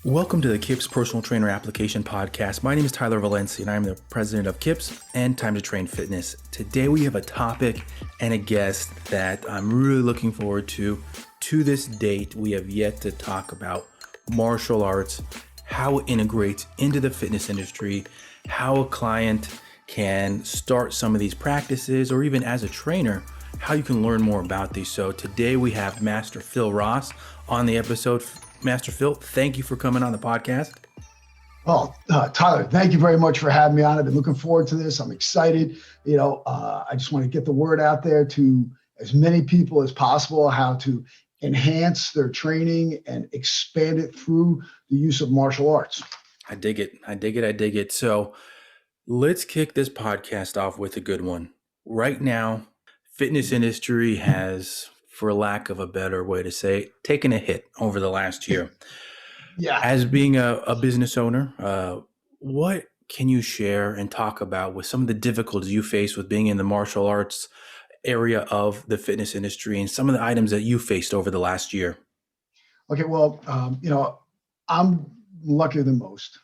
Welcome to the KIPS Personal Trainer Application Podcast. My name is Tyler Valencia, and I'm the president of KIPS and Time to Train Fitness. Today we have a topic and a guest that I'm really looking forward to. To this date, we have yet to talk about martial arts, how it integrates into the fitness industry, how a client can start some of these practices, or even as a trainer, how you can learn more about these. So today we have Master Phil Ross on the episode. Master Phil, thank you for coming on the podcast. Well, Tyler, thank you very much for having me on. I've been looking forward to this. I'm excited. I just want to get the word out there to as many people as possible how to enhance their training and expand it through the use of martial arts. I dig it. So let's kick this podcast off with a good one. Right now, fitness industry has, for lack of a better way to say it, taken a hit over the last year. Yeah. As being a business owner, what can you share and talk about with some of the difficulties you face with being in the martial arts area of the fitness industry and some of the items that you faced over the last year? Okay. Well, I'm luckier than most.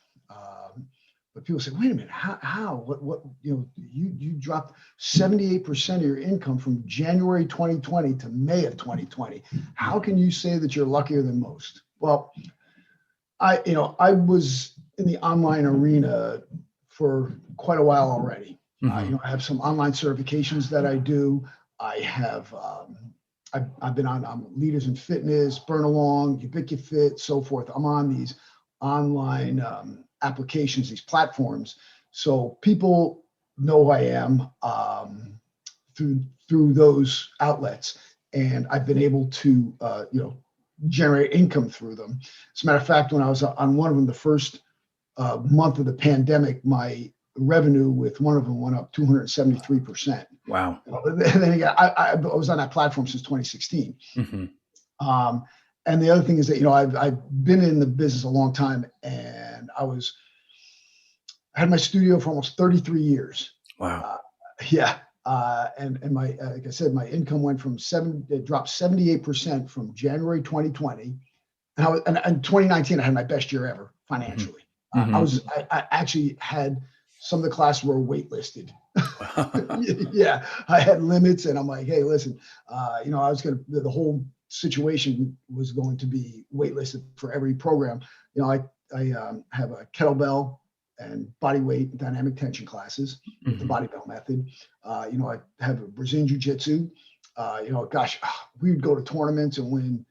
But people say, wait a minute, how, what, you dropped 78% of your income from January 2020 to May of 2020. How can you say that you're luckier than most? Well, I was in the online arena for quite a while already. Mm-hmm. I have some online certifications that I do. I have, I've been on Leaders in Fitness, Burn Along, Ubiquifit, so forth. I'm on these online applications, these platforms. So people know who I am through those outlets. And I've been able to, generate income through them. As a matter of fact, when I was on one of them, the first month of the pandemic, my revenue with one of them went up 273%. Wow. And then again, I was on that platform since 2016. Mm-hmm. And the other thing is that, I've been in the business a long time, and I had my studio for almost 33 years. Wow. And my, like I said, my income went it dropped 78% from January 2020. And in 2019, I had my best year ever financially. Mm-hmm. I actually had some of the classes were waitlisted. Wow. Yeah, I had limits, and I'm like, hey, listen, I was the whole situation was going to be waitlisted for every program. I have a kettlebell and body weight and dynamic tension classes, Mm-hmm. the Bodybell Method. I have a Brazilian Jiu-Jitsu. We would go to tournaments and win,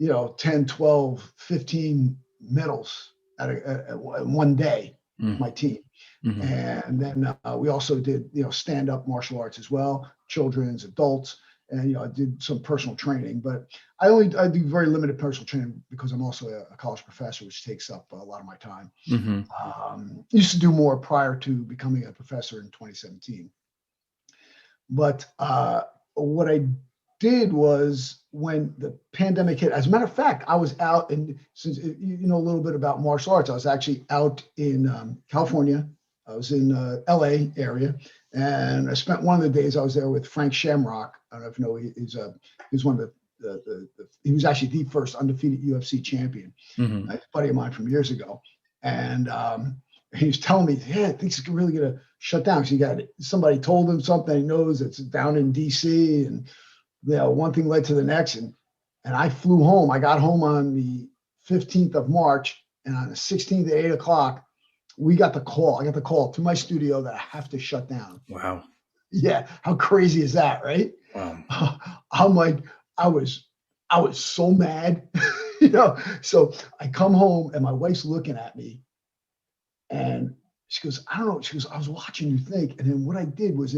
10, 12, 15 medals at one day, Mm-hmm. my team. Mm-hmm. And then we also did, stand-up martial arts as well, children's, adults. And, I did some personal training, but I do very limited personal training because I'm also a college professor, which takes up a lot of my time. Mm-hmm. Used to do more prior to becoming a professor in 2017. But what I did was when the pandemic hit, as a matter of fact, I was out, and since you know a little bit about martial arts, I was actually out in California. I was in LA area, and I spent one of the days I was there with Frank Shamrock. I don't know if you know, he's one of he was actually the first undefeated UFC champion. Mm-hmm. A buddy of mine from years ago. And he was telling me, yeah, I think he's really going to shut down. So somebody told him something, he knows it's down in DC, and one thing led to the next. And I flew home. I got home on the 15th of March, and on the 16th at 8 o'clock, I got the call to my studio that I have to shut down. Wow. Yeah. How crazy is that, right? Wow. I'm like, I was so mad, so I come home and my wife's looking at me, and she goes, I don't know. She goes, I was watching you think. And then what I did was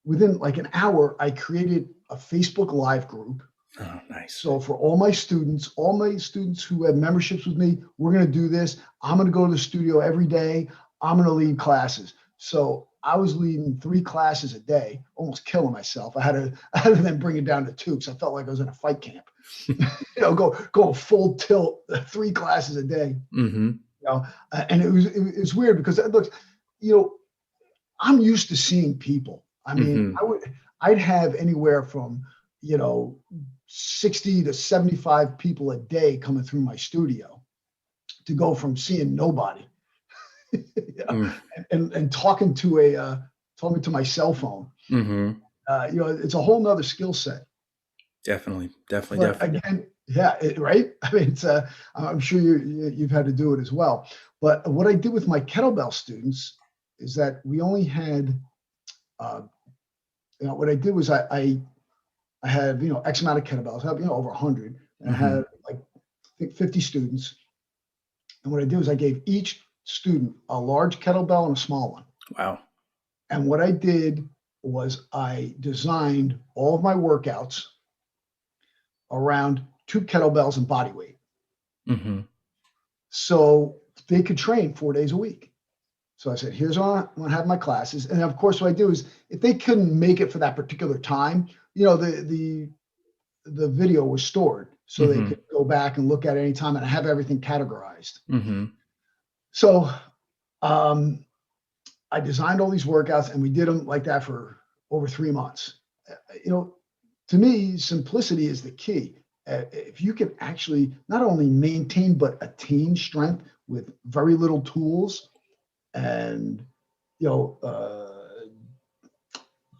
within like an hour, I created a Facebook Live group. Oh, nice. So for all my students who have memberships with me, we're going to do this. I'm going to go to the studio every day. I'm going to lead classes. So I was leading 3 classes a day, almost killing myself. I had to then bring it down to 2 because I felt like I was in a fight camp. Go full tilt, 3 classes a day. Mm-hmm. And it was weird because look, I'm used to seeing people. I mean, Mm-hmm. I'd have anywhere from 60 to 75 people a day coming through my studio. to go from seeing nobody Mm. and talking to my cell phone. Mm-hmm. It's a whole nother skill set. Definitely. But again, yeah, right. I mean, I'm sure you've had to do it as well. But what I did with my kettlebell students is that we only had, what I did was I had, X amount of kettlebells, I have, over 100. And I had like, I think 50 students. And what I did was I gave each student a large kettlebell and a small one. Wow. And what I did was I designed all of my workouts around 2 kettlebells and body weight. Mm-hmm. So they could train 4 days a week. So I said, here's when I'm going to have my classes. And of course, what I do is if they couldn't make it for that particular time, the video was stored so they could go back and look at it anytime, and I have everything categorized. Mm-hmm. So I designed all these workouts and we did them like that for over 3 months. To me, simplicity is the key. If you can actually not only maintain, but attain strength with very little tools and,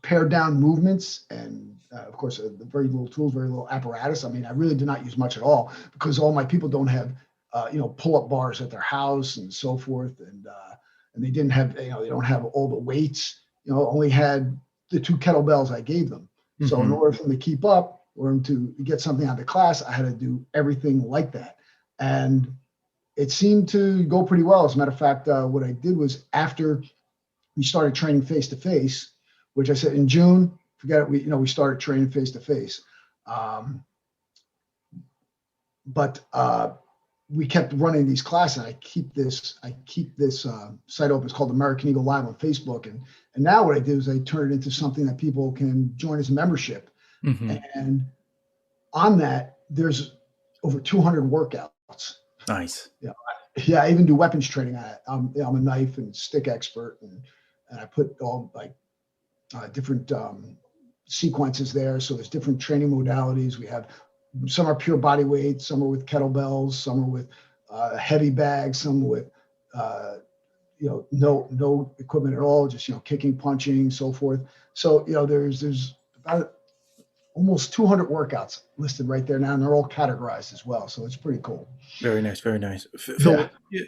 pared down movements and, of course, very little tools, very little apparatus. I mean, I really did not use much at all because all my people don't have, pull-up bars at their house and so forth. And they didn't have, they don't have all the weights, only had the 2 kettlebells I gave them. Mm-hmm. So in order for them to keep up or to get something out of the class, I had to do everything like that. And it seemed to go pretty well. As a matter of fact, what I did was after we started training face-to-face, which I said in June, forget it, we started training face-to-face. But we kept running these classes. I keep this site open. It's called American Eagle Live on Facebook. And now what I did is I turned it into something that people can join as a membership. Mm-hmm. And on that, there's over 200 workouts. Nice. Yeah, I even do weapons training. I'm a knife and stick expert, and I put all different sequences there. So there's different training modalities. We have some are pure body weight, some are with kettlebells, some are with heavy bags, some with no equipment at all, just kicking, punching, so forth. So there's about almost 200 workouts listed right there now, and they're all categorized as well. So it's pretty cool. Very nice, very nice. Phil, yeah.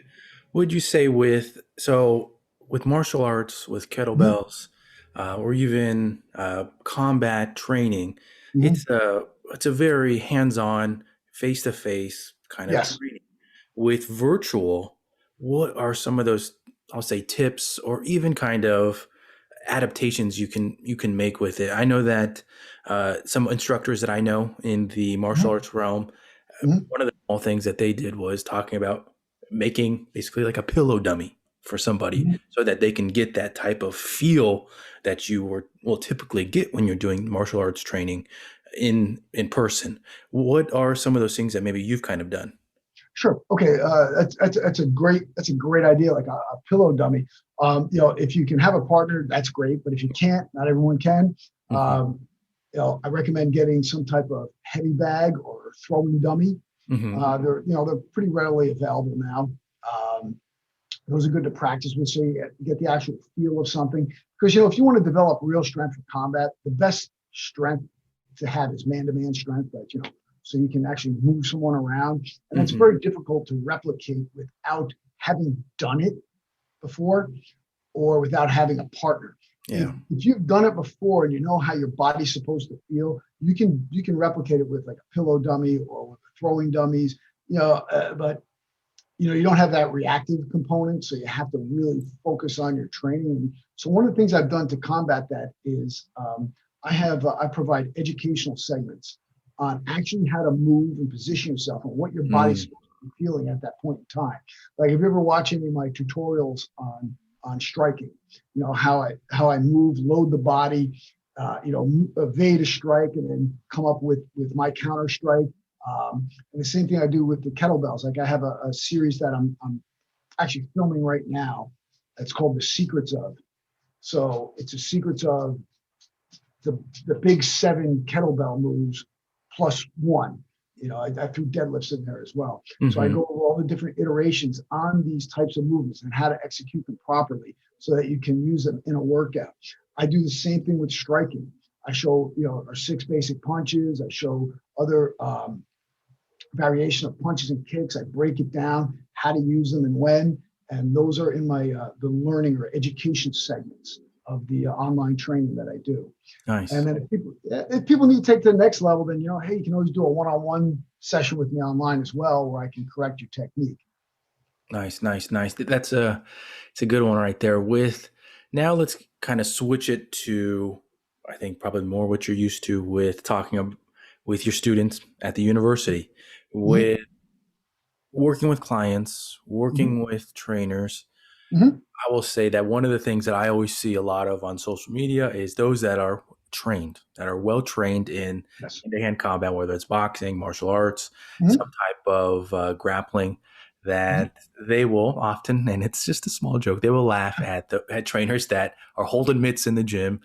Would you say with martial arts, with kettlebells, or even combat training, it's a very hands-on, face-to-face kind of training. With virtual, what are some of those, I'll say, tips or even kind of adaptations you can make with it? I know that some instructors that I know in the martial arts realm, one of the small things that they did was talking about making basically like a pillow dummy for somebody so that they can get that type of feel that you will typically get when you're doing martial arts training in person. What are some of those things that maybe you've kind of done? Sure. Okay. That's a great idea. Like a pillow dummy. If you can have a partner, that's great. But if you can't, not everyone can. I recommend getting some type of heavy bag or throwing dummy. They're pretty readily available now. Those are good to practice with, so you get the actual feel of something. Because if you want to develop real strength for combat, the best strength to have is man-to-man strength. That so you can actually move someone around, and it's very difficult to replicate without having done it before or without having a partner. Yeah. If you've done it before and you know how your body's supposed to feel, you can replicate it with like a pillow dummy or with throwing dummies, but you don't have that reactive component, so you have to really focus on your training. And so one of the things I've done to combat that is I provide educational segments on actually how to move and position yourself and what your body's supposed to be feeling at that point in time. Like if you ever watch any of my tutorials on striking, how I move, load the body, evade a strike and then come up with my counter strike. And the same thing I do with the kettlebells. Like I have a series that I'm actually filming right now. It's called The Secrets of. So it's the secrets of the big 7 kettlebell moves plus 1. I threw deadlifts in there as well. So I Mm-hmm. go over all the different iterations on these types of movements and how to execute them properly so that you can use them in a workout. I do the same thing with striking. I show, our 6 basic punches. I show other variation of punches and kicks. I break it down, how to use them and when. And those are in my the learning or education segments of the online training that I do. Nice. And then if people need to take to the next level, then, hey, you can always do a one-on-one session with me online as well, where I can correct your technique. Nice. It's a good one right there. Now let's kind of switch it to, I think, probably more what you're used to with talking with your students at the university, Mm-hmm. with working with clients, Mm-hmm. working with trainers. Mm-hmm. I will say that one of the things that I always see a lot of on social media is those that are trained, that are well trained in Yes. hand-to-hand combat, whether it's boxing, martial arts, Mm-hmm. some type of grappling, Mm-hmm. that they will often, and it's just a small joke, they will laugh at trainers that are holding mitts in the gym,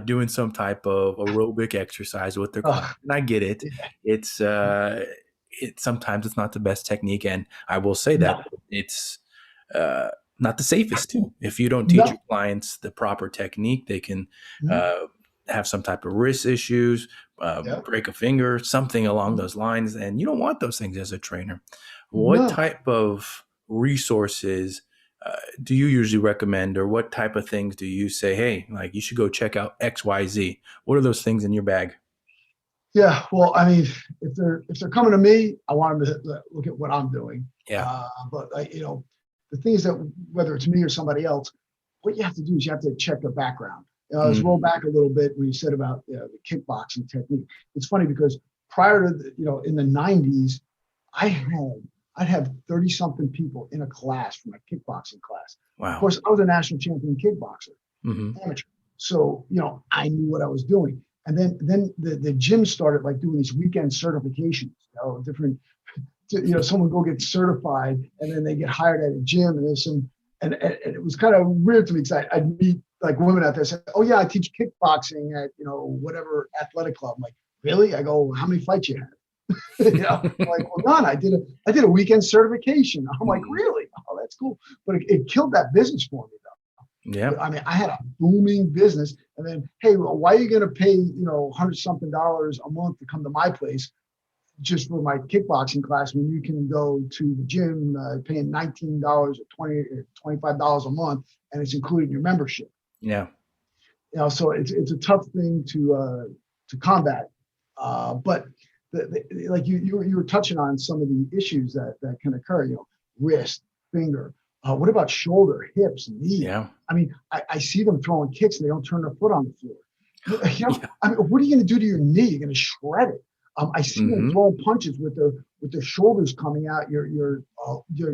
doing some type of aerobic exercise with their clients. Oh, And I get it. yeah. It's sometimes it's not the best technique, and I will say that No, it's uh, not the safest too. If you don't teach your no. clients the proper technique, they can Mm-hmm. uh, have some type of wrist issues, Yeah. break a finger, something along Mm-hmm. those lines, and you don't want those things as a trainer. What No. type of resources do you usually recommend, or what type of things do you say, hey, like you should go check out XYZ? What are those things in your bag? Yeah. Well, I mean, if they're coming to me, I want them to look at what I'm doing. Yeah. But the thing is that whether it's me or somebody else, what you have to do is you have to check their background. Let's roll Mm, back a little bit when you said about the kickboxing technique. It's funny because prior to in the 90s, I'd have 30 something people in a class from a kickboxing class. Of wow. course, I was a national champion kickboxer, Hmm. amateur. So, I knew what I was doing. And then the gym started like doing these weekend certifications, different, someone go get certified and then they get hired at a gym and there's some, and it was kind of weird to me because I'd meet like women out there say, oh yeah, I teach kickboxing at, whatever athletic club. I'm like, really? I go, how many fights you had? Like, well, none. I did a weekend certification. I'm like, really? Oh, that's cool. But it killed that business for me. Yeah. I mean, I had a booming business, and then, hey, well, why are you going to pay, $100 something a month to come to my place just for my kickboxing class when you can go to the gym paying $19 or $20 or $25 a month, and it's included in your membership. Yeah. So it's a tough thing to combat, but like you were touching on some of the issues that can occur. Wrist, finger. What about shoulder, hips, knee? Yeah. I mean, I see them throwing kicks and they don't turn their foot on the floor. Yeah. I mean, what are you going to do to your knee? You're going to shred it. I see them Hmm. throwing punches with their shoulders coming out. Your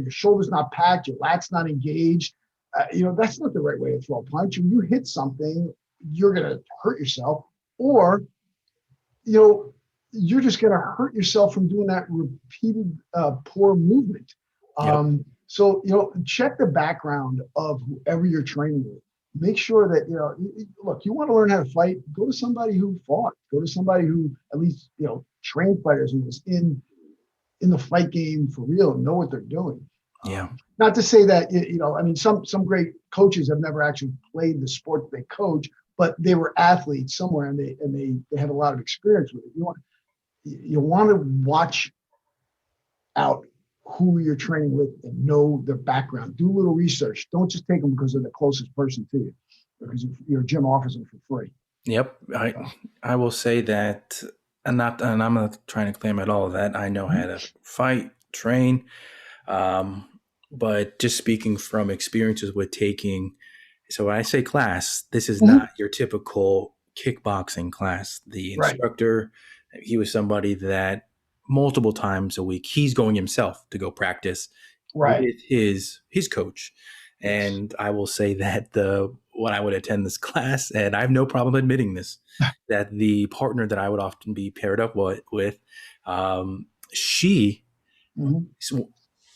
shoulders not packed. Your lat's not engaged. That's not the right way to throw a punch. When you hit something, you're going to hurt yourself, or you're just going to hurt yourself from doing that repeated poor movement. Yep. So, check the background of whoever you're training with. Make sure that, look, you want to learn how to fight, go to somebody who fought, go to somebody who at least, trained fighters who was in the fight game for real and know what they're doing. Yeah. Not to say that, I mean, some great coaches have never actually played the sport that they coach, but they were athletes somewhere and they have a lot of experience with it. You want to watch out who you're training with and know their background. Do a little research. Don't just take them because they're the closest person to you, because your gym offers them for free. Yep. I will say that, and I'm not trying to claim at all that I know how to fight, train, but just speaking from experiences with taking. So when I say class, this is Mm-hmm. not your typical kickboxing class. The Right. instructor, he was somebody that multiple times a week he's going himself to go practice Right. with his coach. And I will say that when I would attend this class, and I have no problem admitting this, that the partner that I would often be paired up with, she Mm-hmm.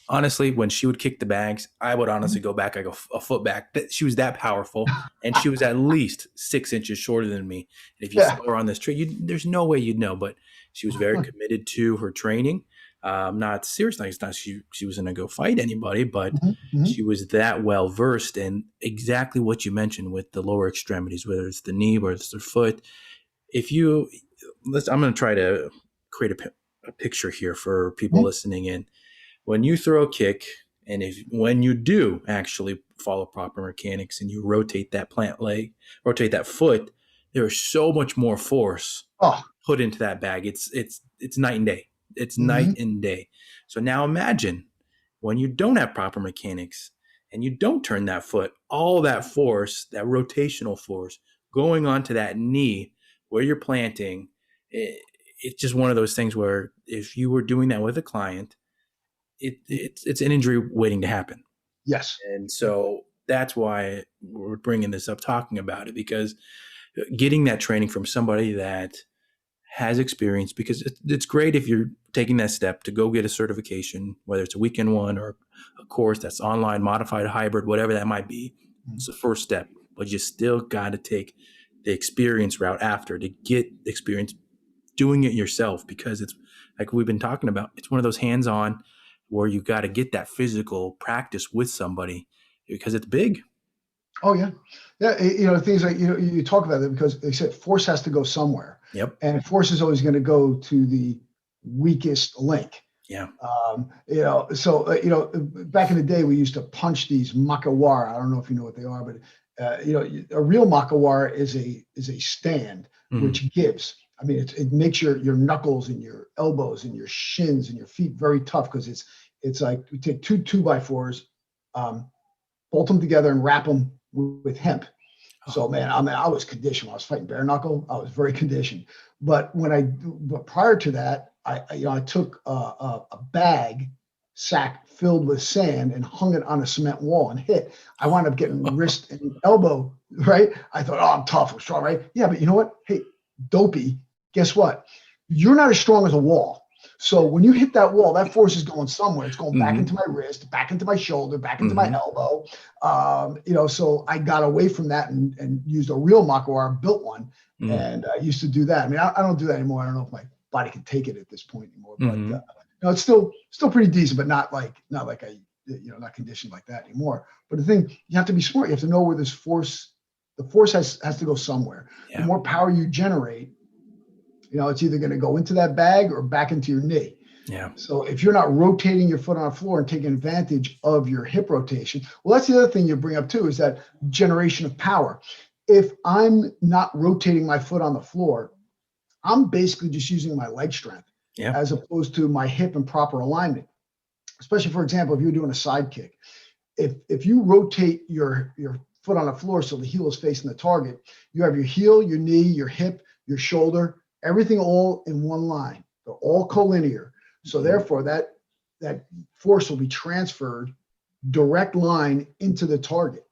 honestly, when she would kick the bags, I would honestly go back like a foot back. She was that powerful, and she was at least 6 inches shorter than me. And if you Yeah. saw her on this tree, there's no way you'd know. But she was very committed to her training. Not seriously, it's not she was going to go fight anybody, but Mhm, mhm. she was that well versed in exactly what you mentioned with the lower extremities, whether it's the knee, whether it's the foot. If you I'm going to try to create a picture here for people Mhm. listening in. When you throw a kick, and when you do actually follow proper mechanics and you rotate that plant leg, rotate that foot, there is so much more force Oh. put into that bag. It's night and day. It's night Mhm. and day. So now imagine when you don't have proper mechanics and you don't turn that foot, all that force, that rotational force going onto that knee where you're planting, it's just one of those things where if you were doing that with a client, it's an injury waiting to happen. Yes. And so that's why we're bringing this up, talking about it, because getting that training from somebody that has experience, because it's great if you're taking that step to go get a certification, whether it's a weekend one or a course that's online, modified, hybrid, whatever that might be. It's the first step, but you still got to take the experience route after to get experience doing it yourself, because it's like we've been talking about, it's one of those hands-on where you got to get that physical practice with somebody because it's big. Oh yeah, yeah. Things like you talk about that because they said force has to go somewhere, Yep. and force is always going to go to the weakest link. Yeah. Back in the day, we used to punch these makawara. I don't know if you know what they are, but a real makawara is a stand which gives. I mean, it makes your knuckles and your elbows and your shins and your feet very tough because it's like we take two 2x4s, bolt them together and wrap them with hemp. So man, I was conditioned when I was fighting bare knuckle. I was very conditioned. But prior to that, I took a bag sack filled with sand and hung it on a cement wall and hit. I wound up getting wrist and elbow, right? I thought, oh, I'm tough, I'm strong, right? Yeah, but you know what? Hey, dopey, guess what? You're not as strong as a wall. So when you hit that wall, that force is going somewhere. It's going back into my wrist, back into my shoulder, back into my elbow. So I got away from that and used a real makawara, built one, and I used to do that. I mean, I don't do that anymore. I don't know if my body can take it at this point anymore, but it's still pretty decent, but not like I not conditioned like that anymore. But the thing, you have to be smart. You have to know where the force has to go somewhere. Yeah. The more power you generate, it's either going to go into that bag or back into your knee. Yeah. So if you're not rotating your foot on the floor and taking advantage of your hip rotation, well, that's the other thing you bring up too, is that generation of power. If I'm not rotating my foot on the floor, I'm basically just using my leg strength as opposed to my hip and proper alignment. Especially, for example, if you're doing a side kick, if you rotate your foot on the floor so the heel is facing the target, you have your heel, your knee, your hip, your shoulder, everything all in one line. They're all collinear. So therefore that force will be transferred direct line into the target.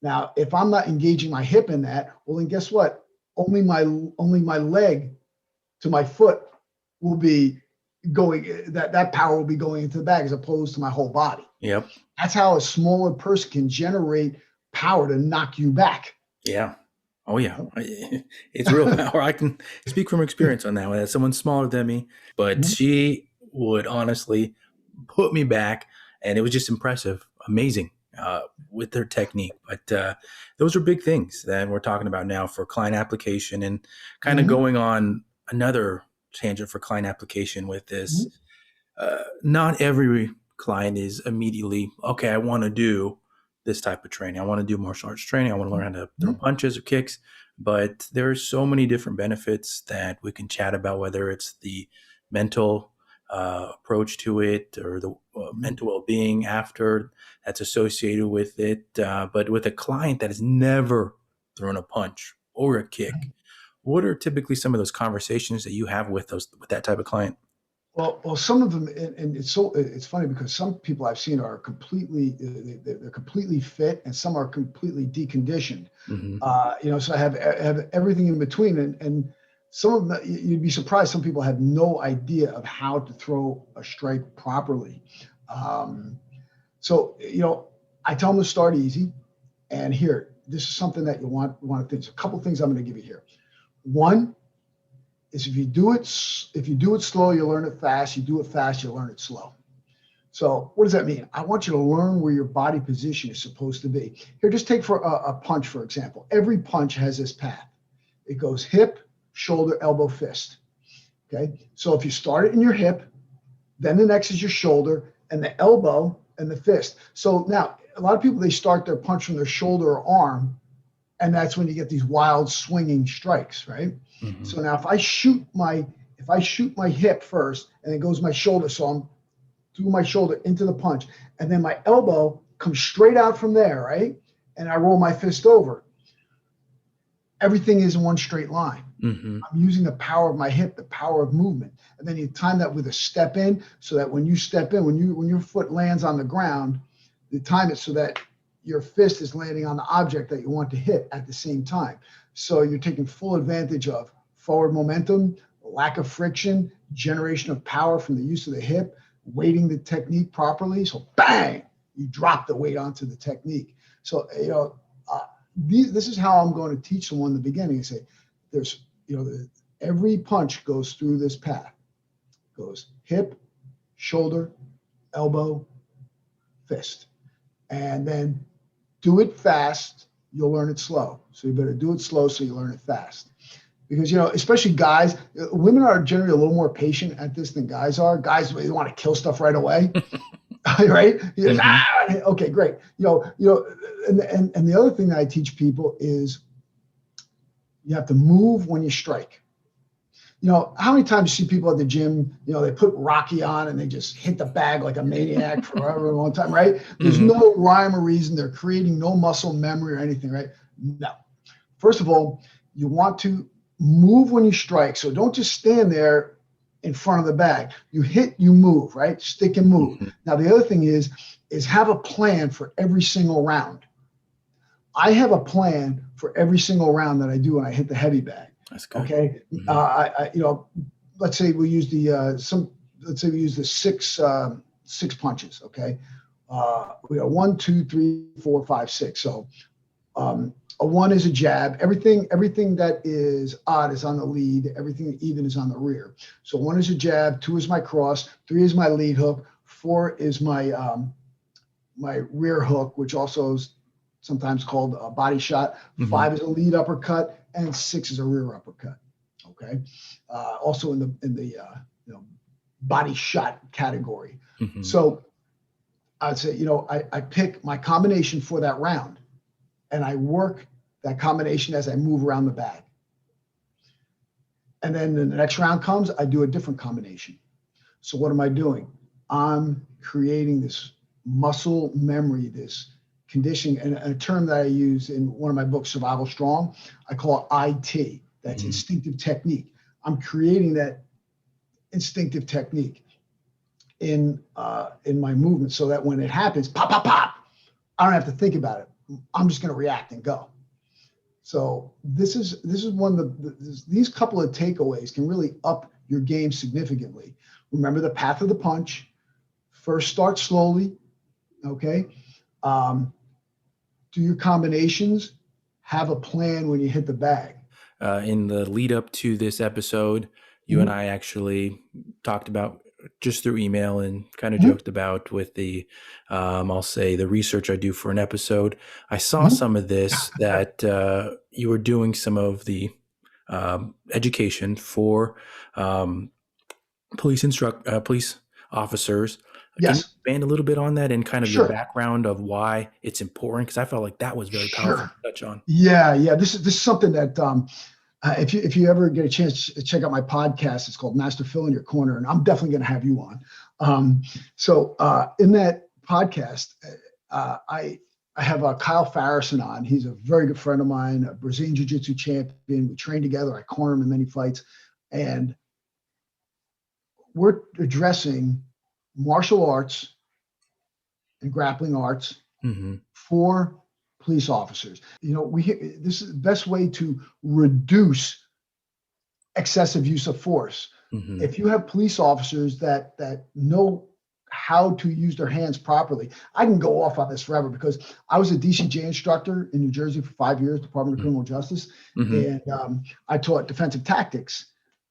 Now, if I'm not engaging my hip in that, well, then guess what? Only my leg to my foot will be going, that power will be going into the bag as opposed to my whole body. Yep. That's how a smaller person can generate power to knock you back. Yeah. Oh yeah, it's real power. I can speak from experience on that one. As someone smaller than me, but she would honestly put me back, and it was just impressive, amazing with her technique. But those are big things that we're talking about now for client application, and kind of going on another tangent for client application with this. Not every client is immediately, okay, I want to do this type of training. I want to do martial arts training. I want to learn how to throw punches or kicks. But there are so many different benefits that we can chat about, whether it's the mental approach to it or the mental well-being after that's associated with it. But with a client that has never thrown a punch or a kick, what are typically some of those conversations that you have with that type of client? Well, some of them, and it's funny because some people I've seen are they're completely fit, and some are completely deconditioned. So I have everything in between, and some of them you'd be surprised. Some people have no idea of how to throw a strike properly. So, I tell them to start easy. And here, this is something that you want to think. So a couple things I'm going to give you here. One is if you do it slow, you learn it fast. You do it fast, you learn it slow. So what does that mean? I want you to learn where your body position is supposed to be. Here, just take for a punch, for example. Every punch has this path. It goes hip, shoulder, elbow, fist. Okay. So if you start it in your hip, then the next is your shoulder and the elbow and the fist. So now a lot of people, they start their punch from their shoulder or arm, and that's when you get these wild swinging strikes, right? Mm-hmm. So now if I shoot my hip first and it goes my shoulder, so I'm through my shoulder into the punch, and then my elbow comes straight out from there, right? And I roll my fist over. Everything is in one straight line. Mm-hmm. I'm using the power of my hip, the power of movement. And then you time that with a step in, so that when you step in, when your foot lands on the ground, you time it so that your fist is landing on the object that you want to hit at the same time. So you're taking full advantage of forward momentum, lack of friction, generation of power from the use of the hip, weighting the technique properly. So bang, you drop the weight onto the technique. So, this is how I'm going to teach someone in the beginning and say, there's, every punch goes through this path. Goes hip, shoulder, elbow, fist. And then do it fast, you'll learn it slow. So you better do it slow so you learn it fast. Because, especially guys, women are generally a little more patient at this than guys are. Guys, they want to kill stuff right away. Right? Mm-hmm. Okay, great. And the other thing that I teach people is you have to move when you strike. How many times you see people at the gym, they put Rocky on and they just hit the bag like a maniac for however long time, right? There's mm-hmm. no rhyme or reason. They're creating no muscle memory or anything, right? No. First of all, you want to move when you strike. So don't just stand there in front of the bag. You hit, you move, right? Stick and move. Mm-hmm. Now, the other thing is have a plan for every single round. I have a plan for every single round that I do when I hit the heavy bag. That's good. Okay. Mm-hmm. Let's say we use the six punches. Okay. We got 1, 2, 3, 4, 5, 6. So, a 1 is a jab. Everything that is odd is on the lead. Everything even is on the rear. So 1 is a jab, 2 is my cross, 3 is my lead hook, 4 is my my rear hook, which also is sometimes called a body shot. Mm-hmm. 5 is a lead uppercut, and 6 is a rear uppercut. Okay. Also in the body shot category. Mm-hmm. So I'd say I pick my combination for that round. And I work that combination as I move around the bag. And then when the next round comes, I do a different combination. So what am I doing? I'm creating this muscle memory, this conditioning, and a term that I use in one of my books, Survival Strong, I call it IT. That's mm-hmm. instinctive technique. I'm creating that instinctive technique in my movement so that when it happens, pop, pop, pop, I don't have to think about it. I'm just going to react and go. So this is one of these couple of takeaways can really up your game significantly. Remember the path of the punch. First, start slowly. Okay. Do your combinations. Have a plan when you hit the bag. In the lead up to this episode, you mm-hmm. and I actually talked about just through email and kind of mm-hmm. joked about with the, I'll say the research I do for an episode. I saw mm-hmm. some of this that you were doing some of the education for police officers. Yes. Can you expand a little bit on that and kind of Sure. your background of why it's important? Because I felt like that was very powerful to touch on. Yeah. This is something that if you ever get a chance to check out my podcast, it's called Master Phil in Your Corner, and I'm definitely going to have you on. So in that podcast, I have Kyle Farrison on. He's a very good friend of mine, a Brazilian Jiu-Jitsu champion. We train together. I corner him in many fights, and we're addressing martial arts and grappling arts mm-hmm. for police officers. This is the best way to reduce excessive use of force. Mm-hmm. If you have police officers that know how to use their hands properly. I can go off on this forever because I was a DCJ instructor in New Jersey for 5 years, Department of Criminal Justice, and I taught defensive tactics.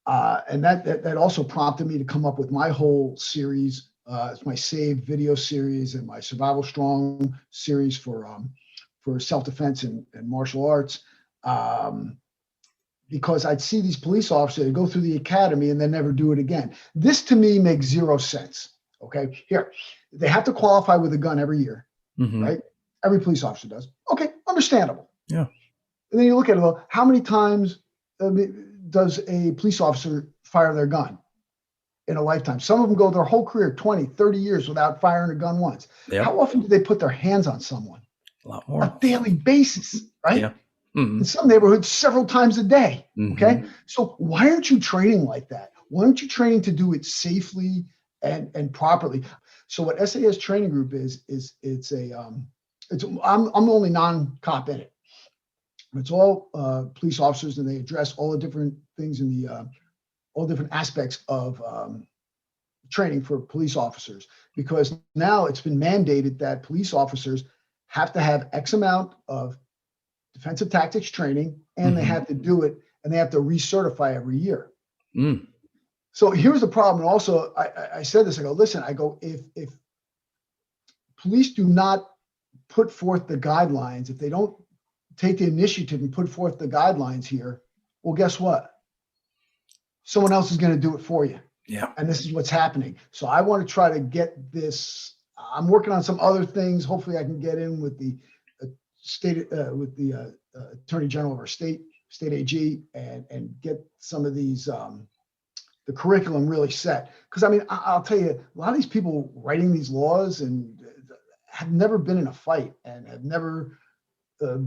And that also prompted me to come up with my whole series. It's my Save video series and my Survival Strong series for self-defense and martial arts. Because I'd see these police officers go through the academy and then never do it again. This to me makes zero sense. Okay, here, they have to qualify with a gun every year, right? Every police officer does. Okay, understandable. Yeah. And then you look at it, well, how many times does a police officer fire their gun in a lifetime? Some of them go their whole career, 20, 30 years without firing a gun once. Yep. How often do they put their hands on someone? A lot more. On a daily basis, right? Yeah. In some neighborhoods, several times a day. Okay. So why aren't you training like that? Why aren't you training to do it safely and properly? So what SAS Training Group is I'm the only non-cop in it. It's all police officers, and they address all the different things in the all different aspects of training for police officers, because now it's been mandated that police officers have to have X amount of defensive tactics training, and they have to do it, and they have to recertify every year. So here's the problem. And also, I said this, I go, listen, if police do not put forth the guidelines, if they don't take the initiative and put forth the guidelines here, well, guess what? Someone else is going to do it for you. Yeah. And this is what's happening. So I want to try to get this. I'm working on some other things. Hopefully I can get in with the Attorney General of our state AG, and get some of these, the curriculum really set. Because I mean, I'll tell you, a lot of these people writing these laws and have never been in a fight, and have never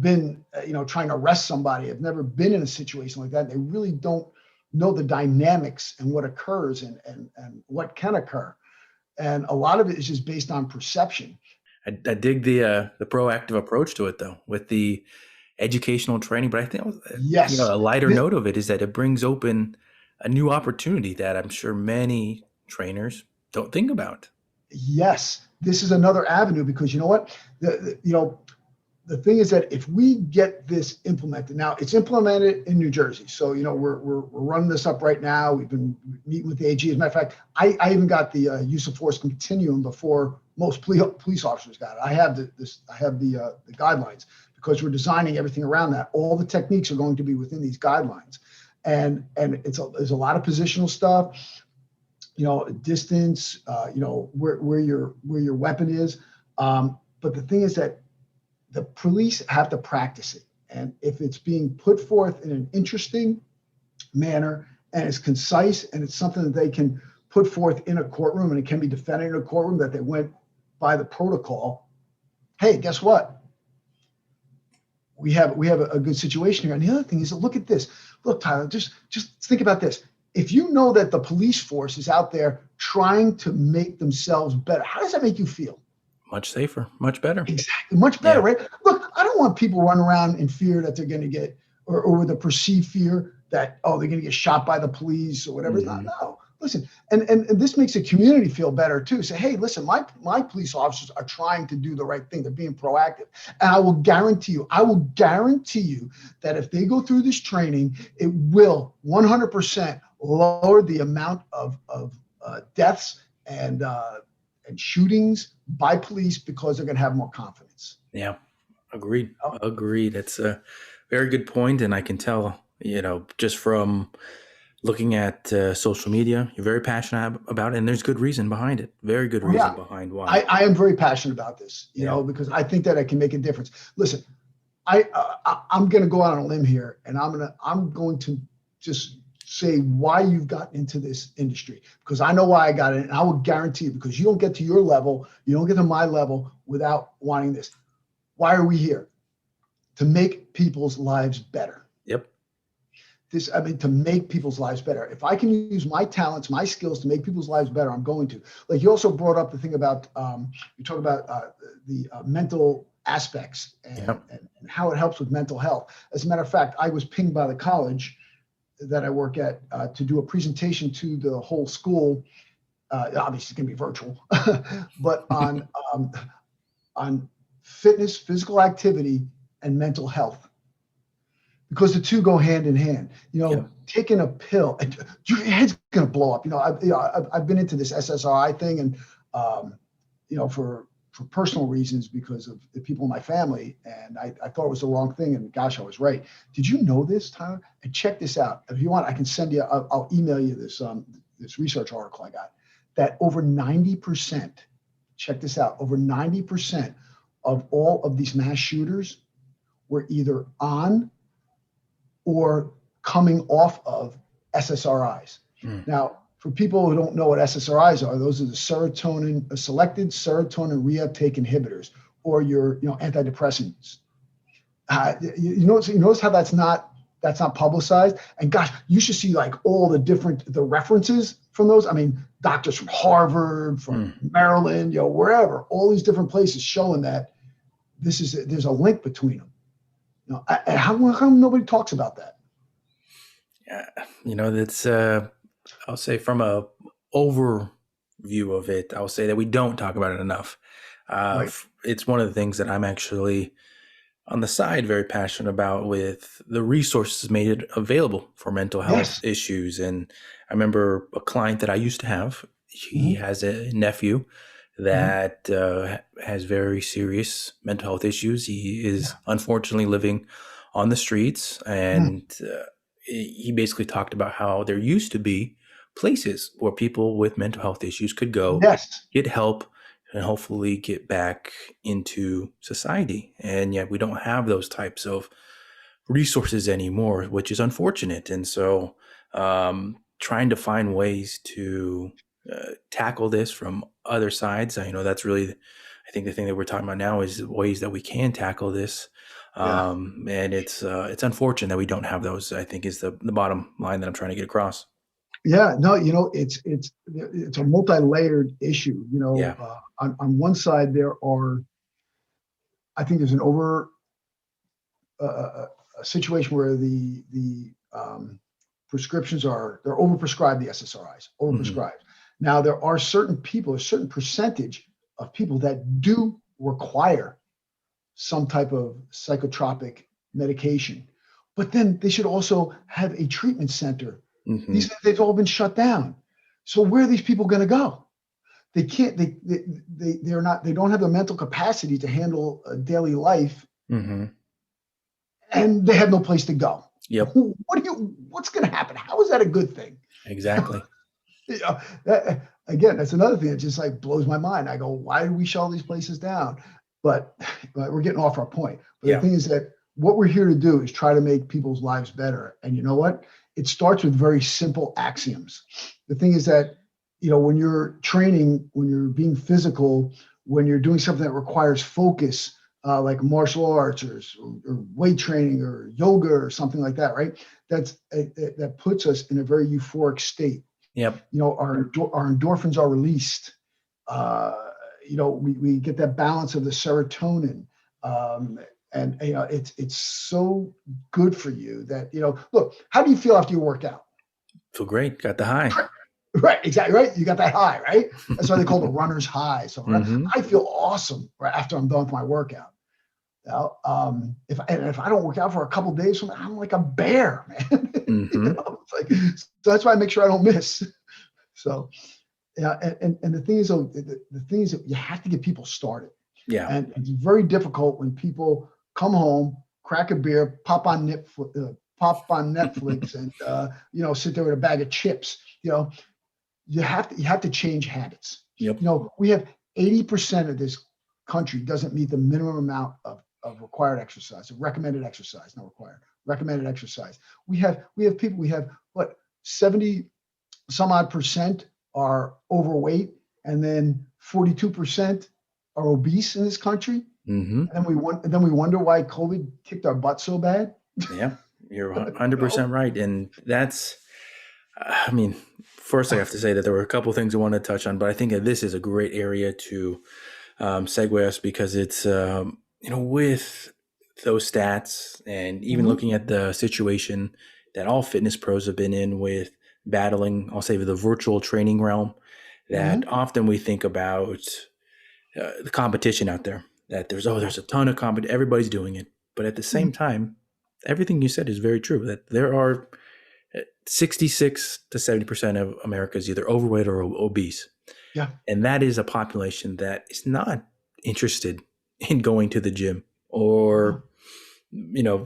been, trying to arrest somebody, have never been in a situation like that. They really don't know the dynamics and what occurs and what can occur. And a lot of it is just based on perception. I dig the proactive approach to it, though, with the educational training. But I think yes, a lighter note of it is that it brings open a new opportunity that I'm sure many trainers don't think about. Yes, this is another avenue, because you know what, the thing is that if we get this implemented, now it's implemented in New Jersey. So, we're running this up right now. We've been meeting with the AG. As a matter of fact, I even got the use of force continuum before most police officers got it. I have the guidelines, because we're designing everything around that. All the techniques are going to be within these guidelines. And there's a lot of positional stuff, distance, where your weapon is. But the thing is that the police have to practice it. And if it's being put forth in an interesting manner, and it's concise, and it's something that they can put forth in a courtroom, and it can be defended in a courtroom, that they went by the protocol, hey, guess what? We have a good situation here. And the other thing is, look at this. Look, Tyler, just think about this. If you know that the police force is out there trying to make themselves better, how does that make you feel? Much safer, much better. Exactly, much better, right? Look, I don't want people running around in fear that they're going to get, or with a perceived fear that, they're going to get shot by the police or whatever. No. Listen, and this makes the community feel better too. Say, hey, listen, my police officers are trying to do the right thing. They're being proactive. And I will guarantee you that if they go through this training, it will 100% lower the amount of deaths and shootings by police, because they're going to have more confidence. Yeah, agreed. That's a very good point. And I can tell, just from looking at social media, you're very passionate about it, and there's good reason behind it. Very good reason behind why. I am very passionate about this, because I think that I can make a difference. Listen, I'm going to go out on a limb here, and I'm going to just say why you've gotten into this industry, because I know why I got in, and I will guarantee you, because you don't get to your level, you don't get to my level without wanting this. Why are we here? To make people's lives better. Yep. To make people's lives better. If I can use my talents, my skills to make people's lives better, I'm going to. Like, you also brought up the thing about, you talk about the mental aspects and how it helps with mental health. As a matter of fact, I was pinged by the college that I work at to do a presentation to the whole school obviously it's going to be virtual, but on fitness, physical activity, and mental health, because the two go hand in hand. Taking a pill, your head's going to blow up. I've been into this SSRI thing, and for personal reasons, because of the people in my family, and I thought it was the wrong thing, and gosh, I was right. Did you know this, Tyler? And check this out. If you want, I can send you. I'll email you this research article I got. That over 90%. Check this out. Over 90% of all of these mass shooters were either on or coming off of SSRIs. Now, for people who don't know what SSRIs are, those are the selected serotonin reuptake inhibitors, or your antidepressants. You notice how that's not publicized? And gosh, you should see like all the references from those. I mean, doctors from Harvard, from Maryland, wherever, all these different places showing that there's a link between them. How come nobody talks about that? Yeah, that's I'll say from a overview of it, I'll say that we don't talk about it enough. Right. It's one of the things that I'm actually on the side very passionate about, with the resources made available for mental health issues. And I remember a client that I used to have. He has a nephew that has very serious mental health issues. He is unfortunately living on the streets, and he basically talked about how there used to be places where people with mental health issues could go get help and hopefully get back into society. And yet we don't have those types of resources anymore, which is unfortunate. And so trying to find ways to tackle this from other sides, that's really, I think the thing that we're talking about now is ways that we can tackle this. And it's unfortunate that we don't have those, I think, is the bottom line that I'm trying to get across. Yeah, no, it's a multi-layered issue. On one side I think there's a situation where the prescriptions they're overprescribed, the SSRIs, overprescribed. Now there are certain people, a certain percentage of people that do require some type of psychotropic medication, but then they should also have a treatment center. They've all been shut down. So where are these people going to go? They can't. They're not. They don't have the mental capacity to handle a daily life, and they have no place to go. Yep. What's going to happen? How is that a good thing? Exactly. Again, that's another thing that just like blows my mind. I go, why do we shut all these places down? But we're getting off our point. But the thing is that what we're here to do is try to make people's lives better. And you know what? It starts with very simple axioms. The thing is that, when you're training, when you're being physical, when you're doing something that requires focus, like martial arts or weight training or yoga or something like that, right? That puts us in a very euphoric state. Yep. Our endorphins are released. We get that balance of the serotonin. And it's so good for you that, look, how do you feel after you work out? Feel great. Got the high. Right. Exactly. Right. You got that high, right? That's why they call it the runner's high. So I feel awesome right after I'm done with my workout. If I don't work out for a couple of days, I'm like a bear, man. So that's why I make sure I don't miss. So, and the thing is, the thing is that you have to get people started. Yeah. And it's very difficult when people come home, crack a beer, pop on Netflix, and sit there with a bag of chips. You have to change habits. Yep. We have 80% of this country doesn't meet the minimum amount of required exercise, recommended exercise, not required, recommended exercise. We have people, 70 some odd percent are overweight, and then 42% are obese in this country. And then we wonder why COVID kicked our butt so bad. Yeah, you're 100% right. And that's, first I have to say that there were a couple of things I want to touch on, but I think that this is a great area to segue us, because it's, with those stats and even looking at the situation that all fitness pros have been in with battling, I'll say, the virtual training realm, that often we think about the competition out there, that there's a ton of competition, everybody's doing it. But at the same time, everything you said is very true, that there are 66 to 70% of America is either overweight or obese. Yeah. And that is a population that is not interested in going to the gym or,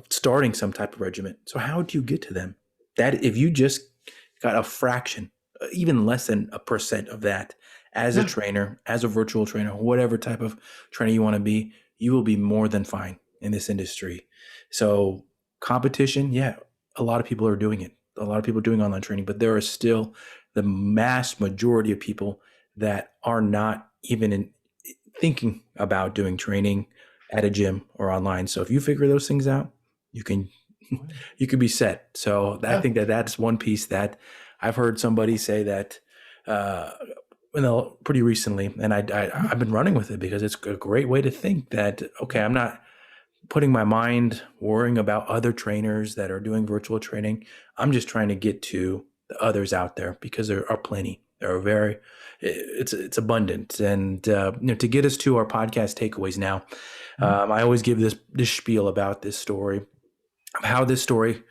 starting some type of regimen. So how do you get to them? That if you just got a fraction, even less than 1% of that as a trainer, as a virtual trainer, whatever type of trainer you want to be, you will be more than fine in this industry. So competition, a lot of people are doing it. A lot of people are doing online training, but there are still the mass majority of people that are not even thinking about doing training at a gym or online. So if you figure those things out, you can be set. So I think that's one piece that I've heard somebody say that pretty recently, and I've been running with it because it's a great way to think that, okay, I'm not putting my mind worrying about other trainers that are doing virtual training. I'm just trying to get to the others out there because there are plenty. There are it's abundant. And, to get us to our podcast takeaways now, I always give this spiel about this story, of how this story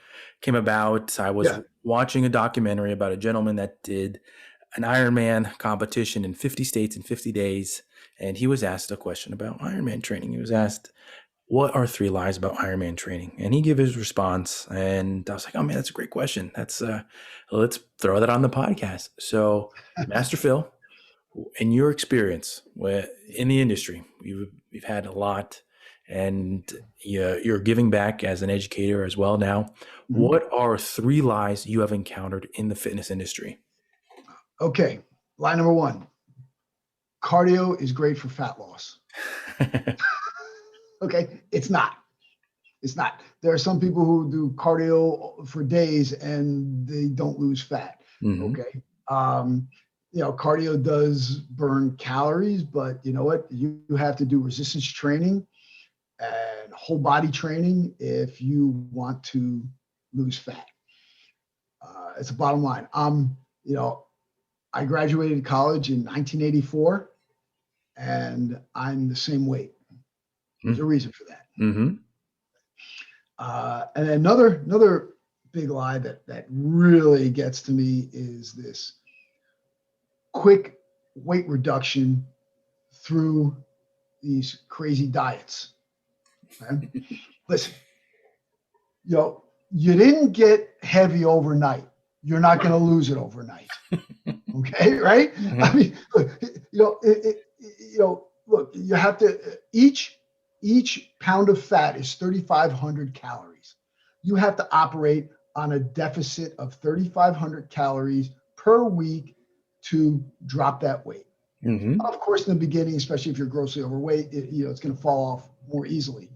came about. I was watching a documentary about a gentleman that did an Ironman competition in 50 states in 50 days. And he was asked a question about Ironman training. He was asked, what are 3 lies about Ironman training? And he gave his response. And I was like, oh man, that's a great question. Let's throw that on the podcast. So Master Phil, in your experience in the industry, you've had a lot, and you're giving back as an educator as well now. What are 3 lies you have encountered in the fitness industry? Okay. Lie number 1, cardio is great for fat loss. Okay. It's not. There are some people who do cardio for days and they don't lose fat. Okay. Cardio does burn calories, but you know what? You have to do resistance training and whole body training if you want to lose fat. It's a bottom line. I graduated college in 1984 and I'm the same weight. There's a reason for that. And another big lie that really gets to me is this quick weight reduction through these crazy diets. Okay? Listen, you didn't get heavy overnight. You're not going to lose it overnight. Okay, right? I mean, look, you have to each pound of fat is 3,500 calories. You have to operate on a deficit of 3,500 calories per week to drop that weight. Of course, in the beginning, especially if you're grossly overweight, it's going to fall off more easily.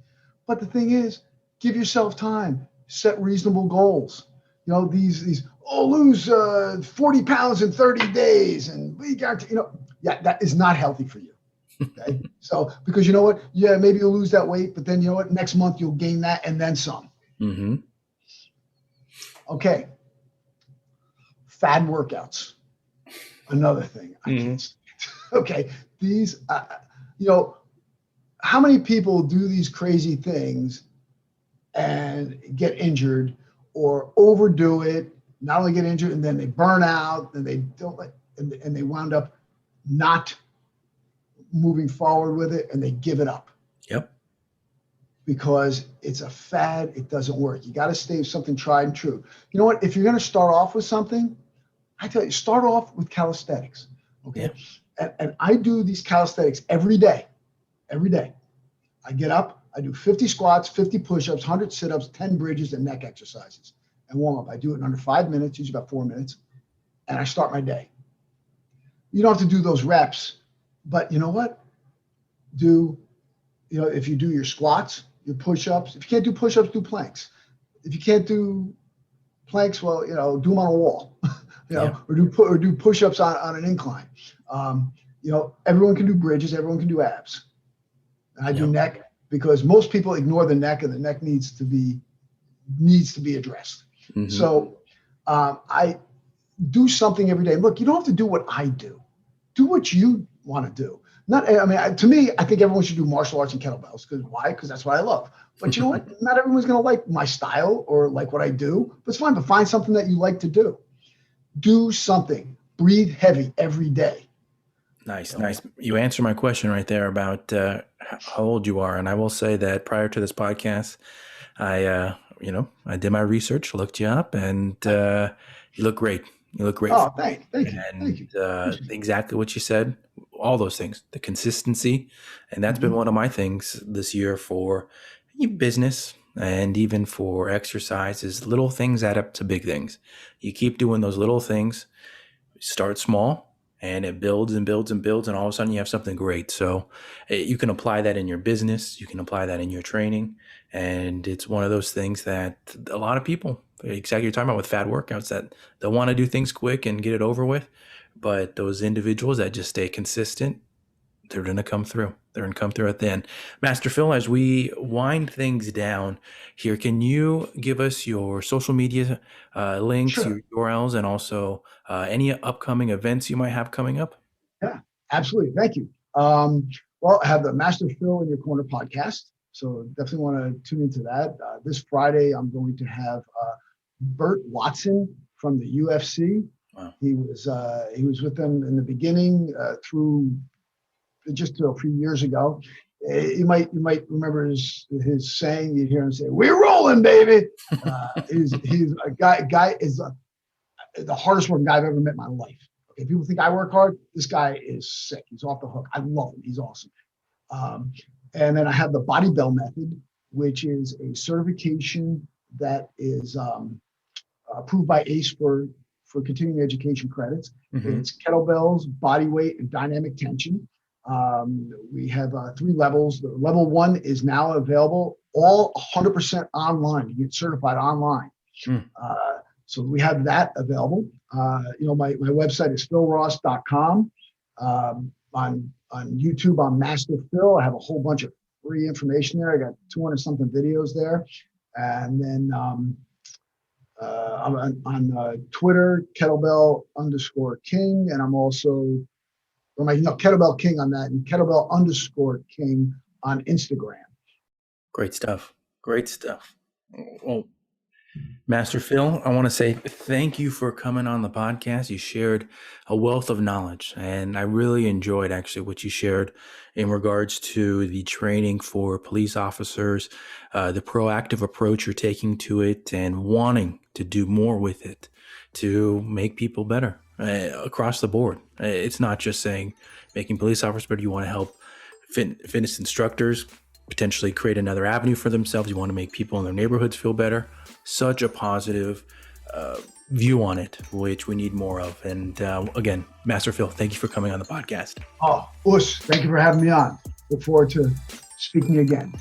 But the thing is, give yourself time, set reasonable goals. Lose 40 pounds in 30 days, and we guarantee, that is not healthy for you. Okay. So, because you know what? Yeah, maybe you'll lose that weight, but then you know what? Next month you'll gain that and then some. Okay. Fad workouts. Another thing. I can't stand. Okay. These, how many people do these crazy things and get injured or overdo it, not only get injured, and then they burn out and they don't and they wound up not moving forward with it and they give it up. Yep. Because it's a fad, it doesn't work. You got to stay with something tried and true. You know what? If you're going to start off with something, I tell you, start off with calisthenics. Okay. Yeah. And I do these calisthenics every day. Every day. I get up, I do 50 squats, 50 push-ups, 100 sit-ups, 10 bridges, and neck exercises and warm up. I do it in under 5 minutes, usually about 4 minutes, and I start my day. You don't have to do those reps, but you know what? If you do your squats, your push-ups, if you can't do push-ups, do planks. If you can't do planks, well, do them on a wall, or do push-ups on an incline. Everyone can do bridges, everyone can do abs. And I do neck because most people ignore the neck, and the neck needs to be addressed. So I do something every day. Look, you don't have to do what I do. do what you want to do. To me, I think everyone should do martial arts and kettlebells. Because why? Because that's what I love. But you know what? Not everyone's going to like my style or like what I do. But it's fine. But find something that you like to do. Do something. Breathe heavy every day. Nice. You answered my question right there about how old you are. And I will say that prior to this podcast, I did my research, looked you up, and you look great. You look great. Oh, thank you. And exactly what you said, all those things, the consistency. And that's been one of my things this year for business and even for exercise is little things add up to big things. You keep doing those little things, start small, and it builds and builds and builds. And all of a sudden you have something great. So you can apply that in your business. You can apply that in your training. And it's one of those things that a lot of people, exactly you're talking about with fad workouts, that they want to do things quick and get it over with. But those individuals that just stay consistent, they're going to come through. They're going to come through at the end. Master Phil, as we wind things down here, can you give us your social media links, Sure. your URLs, and also any upcoming events you might have coming up? Yeah, absolutely. Thank you. Well, I have the Master Phil in Your Corner podcast. So definitely want to tune into that. This Friday, I'm going to have Burt Watson from the UFC. Wow. He was with them in the beginning through just a few years ago. You might remember his saying. You hear him say, "We're rolling, baby." He's a guy is the hardest working guy I've ever met in my life. Okay, people think I work hard. This guy is sick. He's off the hook. I love him. He's awesome. And then I have the Bodybell Method, which is a certification that is approved by ACE for continuing education credits. Mm-hmm. It's kettlebells, body weight, and dynamic tension. We have 3 levels. The level 1 is now available, all 100% online. You get certified online. So we have that available. My website is philross.com. On YouTube, I'm Master Phil. I have a whole bunch of free information there. I got 200 something videos there. And then I'm on Twitter, kettlebell_king. And I'm also, kettlebell king on that, and kettlebell_king on Instagram. Great stuff. Well, Master Phil, I want to say thank you for coming on the podcast. You shared a wealth of knowledge, and I really enjoyed actually what you shared in regards to the training for police officers, the proactive approach you're taking to it, and wanting to do more with it to make people better across the board. It's not just saying making police officers, but you want to help fitness instructors potentially create another avenue for themselves. You want to make people in their neighborhoods feel better. Such a positive view on it, which we need more of. And again, Master Phil, thank you for coming on the podcast. Oh, Us, thank you for having me on. Look forward to speaking again.